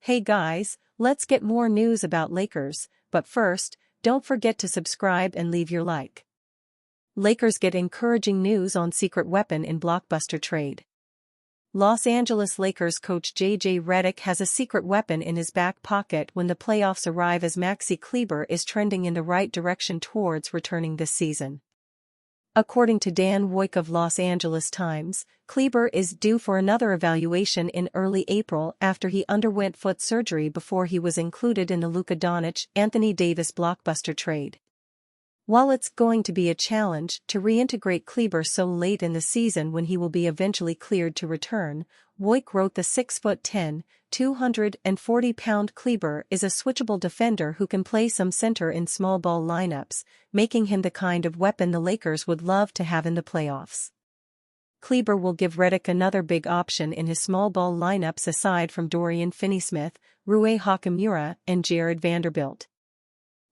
Hey guys, let's get more news about Lakers, but first, don't forget to subscribe and leave your like. Lakers get encouraging news on secret weapon in blockbuster trade. Los Angeles Lakers coach J.J. Redick has a secret weapon in his back pocket when the playoffs arrive, as Maxi Kleber is trending in the right direction towards returning this season. According to Dan Woik of Los Angeles Times, Kleber is due for another evaluation in early April after he underwent foot surgery before he was included in the Luka Doncic-Anthony Davis blockbuster trade. While it's going to be a challenge to reintegrate Kleber so late in the season when he will be eventually cleared to return, Woik wrote the 6'10", 240-pound Kleber is a switchable defender who can play some center in small ball lineups, making him the kind of weapon the Lakers would love to have in the playoffs. Kleber will give Redick another big option in his small ball lineups aside from Dorian Finney-Smith, Rui Hachimura, and Jared Vanderbilt.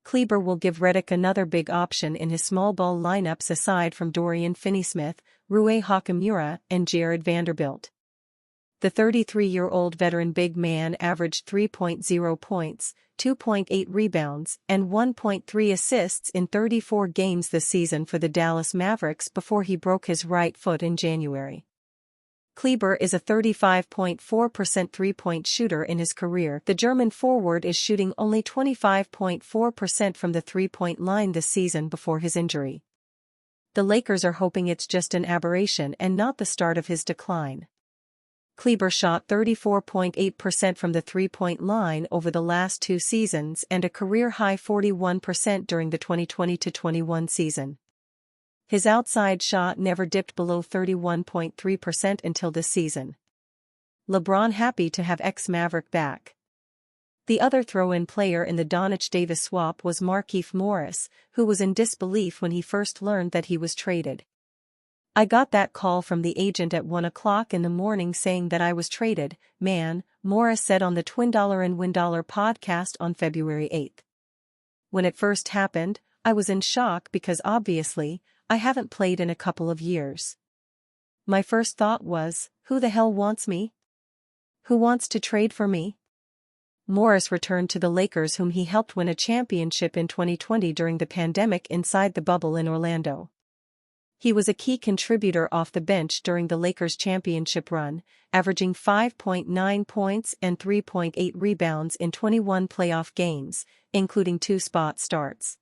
Kleber will give Redick another big option in his small ball lineups aside from Dorian Finney-Smith, Rui Hachimura, and Jared Vanderbilt. The 33-year-old veteran big man averaged 3.0 points, 2.8 rebounds, and 1.3 assists in 34 games this season for the Dallas Mavericks before he broke his right foot in January. Kleber is a 35.4% three-point shooter in his career. The German forward is shooting only 25.4% from the three-point line this season before his injury. The Lakers are hoping it's just an aberration and not the start of his decline. Kleber shot 34.8% from the three-point line over the last two seasons and a career-high 41% during the 2020-21 season. His outside shot never dipped below 31.3% until this season. LeBron happy to have ex-Maverick back. The other throw-in player in the Doncic-Davis swap was Markieff Morris, who was in disbelief when he first learned that he was traded. "I got that call from the agent at 1 o'clock in the morning saying that I was traded, man," Morris said on the Twin Dollar and Win Dollar podcast on February 8. "When it first happened, I was in shock because obviously, I haven't played in a couple of years. My first thought was, who the hell wants me? Who wants to trade for me?" Morris returned to the Lakers, whom he helped win a championship in 2020 during the pandemic inside the bubble in Orlando. He was a key contributor off the bench during the Lakers' championship run, averaging 5.9 points and 3.8 rebounds in 21 playoff games, including 2 spot starts.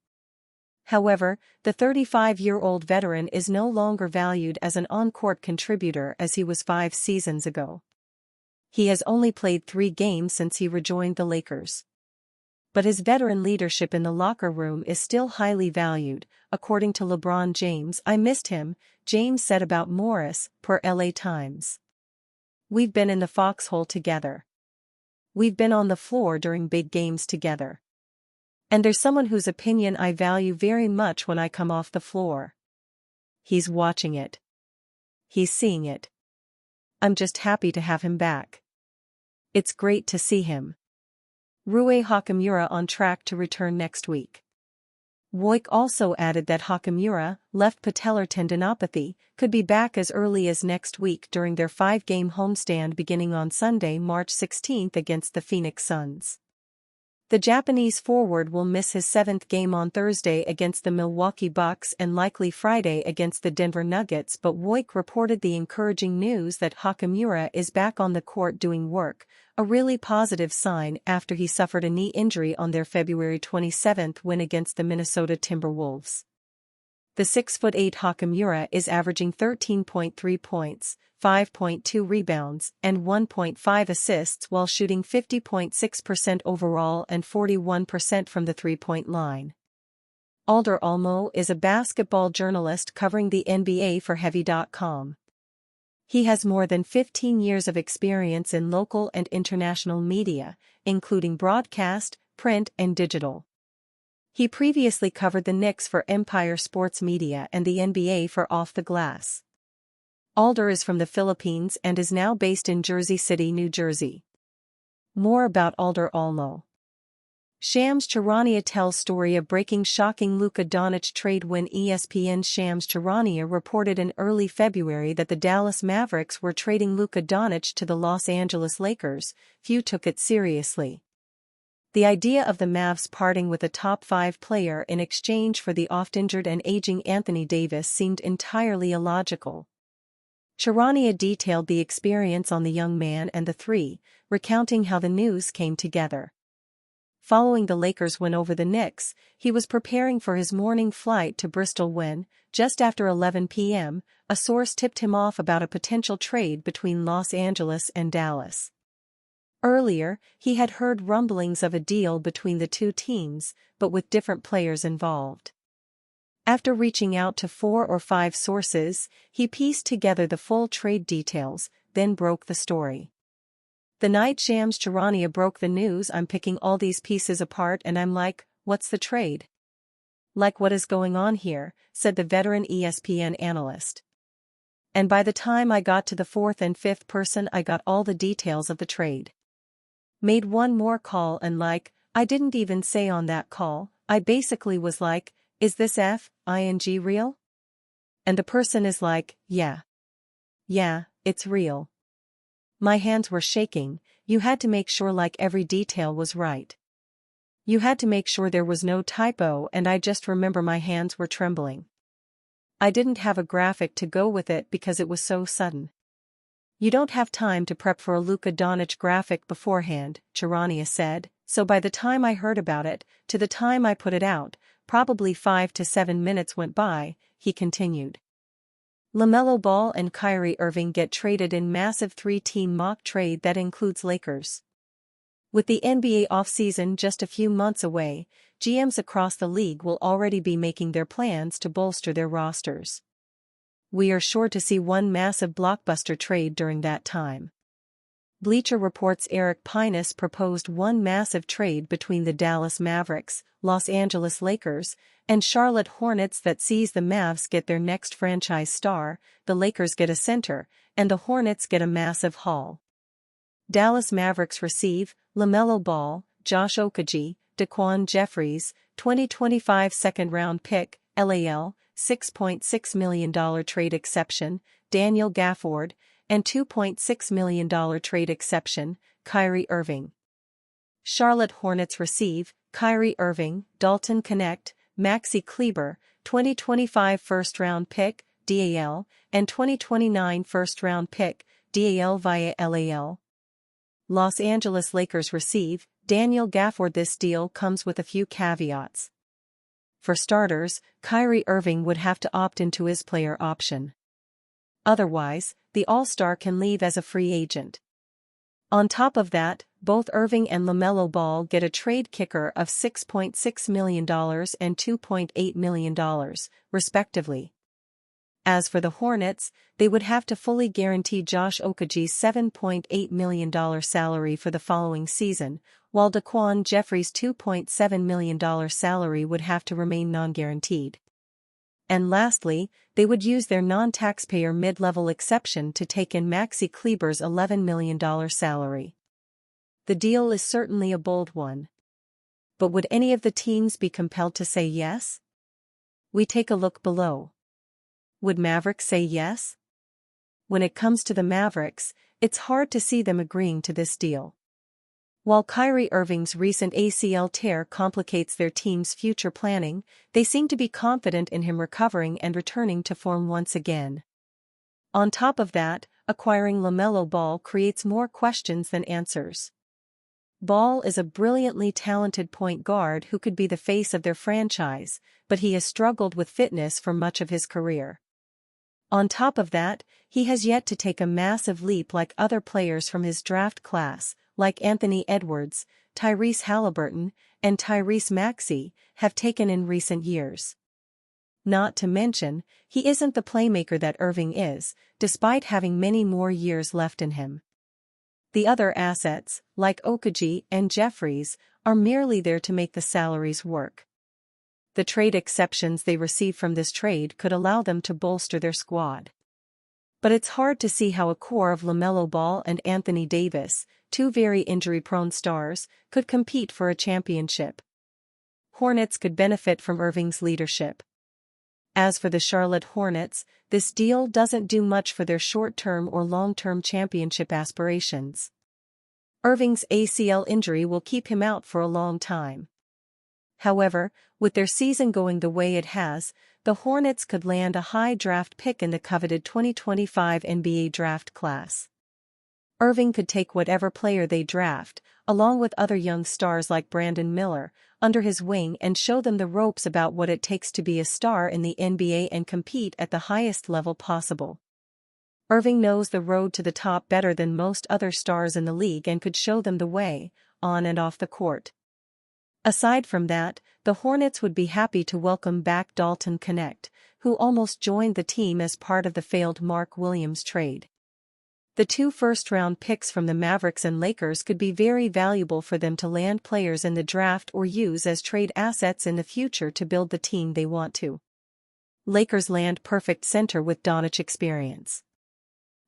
However, the 35-year-old veteran is no longer valued as an on-court contributor as he was 5 seasons ago. He has only played 3 games since he rejoined the Lakers. But his veteran leadership in the locker room is still highly valued, according to LeBron James. "I missed him," James said about Morris, per LA Times. "We've been in the foxhole together. We've been on the floor during big games together. And there's someone whose opinion I value very much when I come off the floor. He's watching it. He's seeing it. I'm just happy to have him back. It's great to see him." Rui Hachimura on track to return next week. Woik also added that Hachimura, left patellar tendinopathy, could be back as early as next week during their 5-game homestand beginning on Sunday, March 16 against the Phoenix Suns. The Japanese forward will miss his 7th game on Thursday against the Milwaukee Bucks and likely Friday against the Denver Nuggets, but Woik reported the encouraging news that Hachimura is back on the court doing work, a really positive sign after he suffered a knee injury on their February 27 win against the Minnesota Timberwolves. The 6'8" Hachimura is averaging 13.3 points, 5.2 rebounds, and 1.5 assists while shooting 50.6% overall and 41% from the three-point line. Alder Almo is a basketball journalist covering the NBA for Heavy.com. He has more than 15 years of experience in local and international media, including broadcast, print, and digital. He previously covered the Knicks for Empire Sports Media and the NBA for Off the Glass. Alder is from the Philippines and is now based in Jersey City, New Jersey. More about Alder Almo. Shams Charania tells story of breaking shocking Luka Doncic trade win. ESPN's Shams Charania reported in early February that the Dallas Mavericks were trading Luka Doncic to the Los Angeles Lakers. Few took it seriously. The idea of the Mavs parting with a top-5 player in exchange for the oft-injured and aging Anthony Davis seemed entirely illogical. Charania detailed the experience on the young man and the three, recounting how the news came together. Following the Lakers' win over the Knicks, he was preparing for his morning flight to Bristol when, just after 11 p.m., a source tipped him off about a potential trade between Los Angeles and Dallas. Earlier, he had heard rumblings of a deal between the two teams, but with different players involved. After reaching out to 4 or 5 sources, he pieced together the full trade details, then broke the story. The night Shams Charania broke the news, I'm picking all these pieces apart and I'm like, what's the trade? Like, what is going on here, said the veteran ESPN analyst. And by the time I got to the 4th and 5th person, I got all the details of the trade. Made one more call and like, I didn't even say on that call, I basically was like, is this F-ing real? And the person is like, yeah. Yeah, it's real. My hands were shaking. You had to make sure like every detail was right. You had to make sure there was no typo, and I just remember my hands were trembling. I didn't have a graphic to go with it because it was so sudden. You don't have time to prep for a Luka Doncic graphic beforehand, Charania said, so by the time I heard about it, to the time I put it out, probably 5 to 7 minutes went by, he continued. LaMelo Ball and Kyrie Irving get traded in massive 3-team mock trade that includes Lakers. With the NBA offseason just a few months away, GMs across the league will already be making their plans to bolster their rosters. We are sure to see one massive blockbuster trade during that time. Bleacher Report's Eric Pinus proposed one massive trade between the Dallas Mavericks, Los Angeles Lakers, and Charlotte Hornets that sees the Mavs get their next franchise star, the Lakers get a center, and the Hornets get a massive haul. Dallas Mavericks receive LaMelo Ball, Josh Okogie, Daquan Jeffries, 2025 second-round pick, LAL, $6.6 million trade exception, Daniel Gafford, and $2.6 million trade exception, Kyrie Irving. Charlotte Hornets receive Kyrie Irving, Dalton Knecht, Maxi Kleber, 2025 first-round pick, DAL, and 2029 first-round pick, DAL via LAL. Los Angeles Lakers receive Daniel Gafford. This deal comes with a few caveats. For starters, Kyrie Irving would have to opt into his player option. Otherwise, the All-Star can leave as a free agent. On top of that, both Irving and LaMelo Ball get a trade kicker of $6.6 million and $2.8 million, respectively. As for the Hornets, they would have to fully guarantee Josh Okogie's $7.8 million salary for the following season, while Daquan Jeffries' $2.7 million salary would have to remain non-guaranteed. And lastly, they would use their non-taxpayer mid-level exception to take in Maxi Kleber's $11 million salary. The deal is certainly a bold one. But would any of the teams be compelled to say yes? We take a look below. Would Mavericks say yes? When it comes to the Mavericks, it's hard to see them agreeing to this deal. While Kyrie Irving's recent ACL tear complicates their team's future planning, they seem to be confident in him recovering and returning to form once again. On top of that, acquiring LaMelo Ball creates more questions than answers. Ball is a brilliantly talented point guard who could be the face of their franchise, but he has struggled with fitness for much of his career. On top of that, he has yet to take a massive leap like other players from his draft class, like Anthony Edwards, Tyrese Halliburton, and Tyrese Maxey, have taken in recent years. Not to mention, he isn't the playmaker that Irving is, despite having many more years left in him. The other assets, like Okogie and Jeffries, are merely there to make the salaries work. The trade exceptions they receive from this trade could allow them to bolster their squad. but it's hard to see how a core of LaMelo Ball and Anthony Davis, two very injury-prone stars, could compete for a championship. Hornets could benefit from Irving's leadership. As for the Charlotte Hornets, this deal doesn't do much for their short-term or long-term championship aspirations. Irving's ACL injury will keep him out for a long time. However, with their season going the way it has, the Hornets could land a high draft pick in the coveted 2025 NBA draft class. Irving could take whatever player they draft, along with other young stars like Brandon Miller, under his wing and show them the ropes about what it takes to be a star in the NBA and compete at the highest level possible. Irving knows the road to the top better than most other stars in the league and could show them the way, on and off the court. Aside from that, the Hornets would be happy to welcome back Dalton Knecht, who almost joined the team as part of the failed Mark Williams trade. The 2 first-round picks from the Mavericks and Lakers could be very valuable for them to land players in the draft or use as trade assets in the future to build the team they want to. Lakers land perfect center with Doncic experience.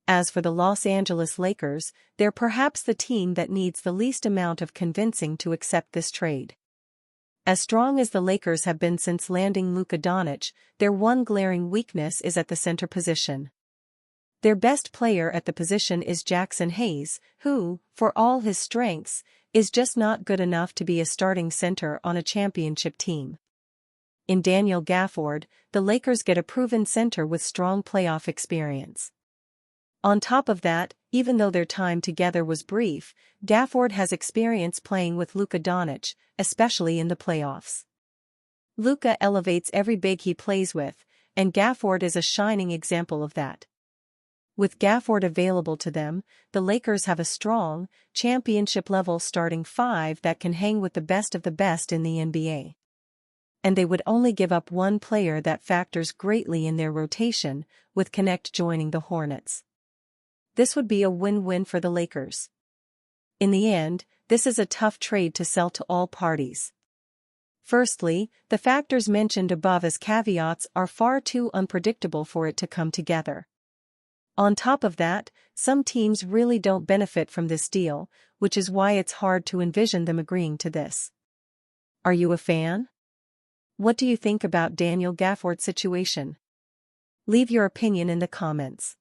As for the Los Angeles Lakers, they're perhaps the team that needs the least amount of convincing to accept this trade. As strong as the Lakers have been since landing Luka Doncic, their one glaring weakness is at the center position. Their best player at the position is Jackson Hayes, who, for all his strengths, is just not good enough to be a starting center on a championship team. In Daniel Gafford, the Lakers get a proven center with strong playoff experience. On top of that, even though their time together was brief, Gafford has experience playing with Luka Doncic, especially in the playoffs. Luka elevates every big he plays with, and Gafford is a shining example of that. With Gafford available to them, the Lakers have a strong, championship-level starting 5 that can hang with the best of the best in the NBA. And they would only give up one player that factors greatly in their rotation, with Knecht joining the Hornets. This would be a win-win for the Lakers. In the end, this is a tough trade to sell to all parties. Firstly, the factors mentioned above as caveats are far too unpredictable for it to come together. On top of that, some teams really don't benefit from this deal, which is why it's hard to envision them agreeing to this. Are you a fan? What do you think about Daniel Gafford's situation? Leave your opinion in the comments.